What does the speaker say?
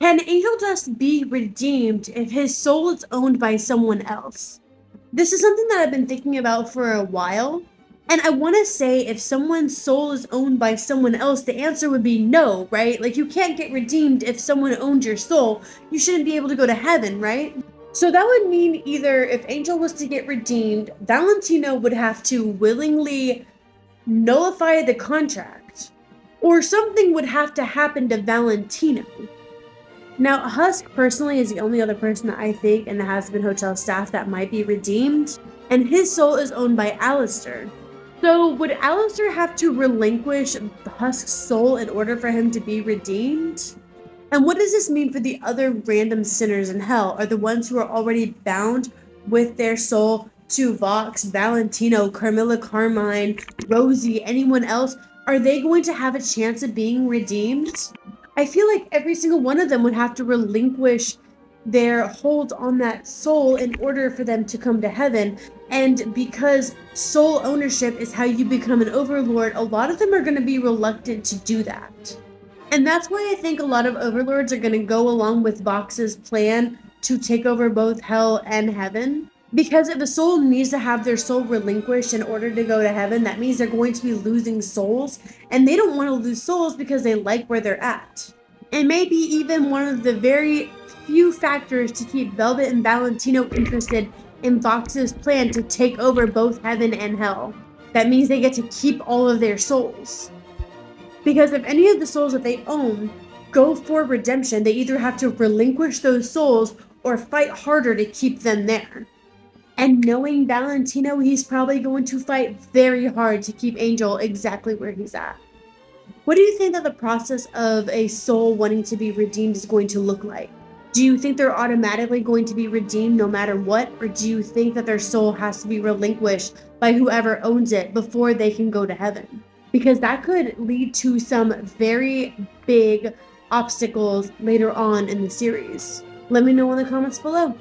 Can angel dust be redeemed if his soul is owned by someone else? This is something that I've been thinking about for a while. And I want to say if someone's soul is owned by someone else, the answer would be no, right? Like you can't get redeemed if someone owns your soul. You shouldn't be able to go to heaven, right? So that would mean either if Angel was to get redeemed, Valentino would have to willingly nullify the contract, or something would have to happen to Valentino. Now, Husk personally is the only other person that I think in the Has-Been Hotel staff that might be redeemed, and his soul is owned by Alistair. So, would Alistair have to relinquish Husk's soul in order for him to be redeemed? And what does this mean for the other random sinners in hell? Are the ones who are already bound with their soul to Vox, Valentino, Carmilla Carmine, Rosie, anyone else? Are they going to have a chance of being redeemed? I feel like every single one of them would have to relinquish their hold on that soul in order for them to come to heaven. And because soul ownership is how you become an overlord, a lot of them are going to be reluctant to do that. And that's why I think a lot of overlords are going to go along with Vox's plan to take over both hell and heaven. Because if a soul needs to have their soul relinquished in order to go to heaven, that means they're going to be losing souls. And they don't want to lose souls because they like where they're at. And maybe even one of the very few factors to keep Velvet and Valentino interested in Vox's plan to take over both heaven and hell. That means they get to keep all of their souls. Because if any of the souls that they own go for redemption, they either have to relinquish those souls or fight harder to keep them there. And knowing Valentino, he's probably going to fight very hard to keep Angel exactly where he's at. What do you think that the process of a soul wanting to be redeemed is going to look like? Do you think they're automatically going to be redeemed no matter what? Or do you think that their soul has to be relinquished by whoever owns it before they can go to heaven? Because that could lead to some very big obstacles later on in the series. Let me know in the comments below.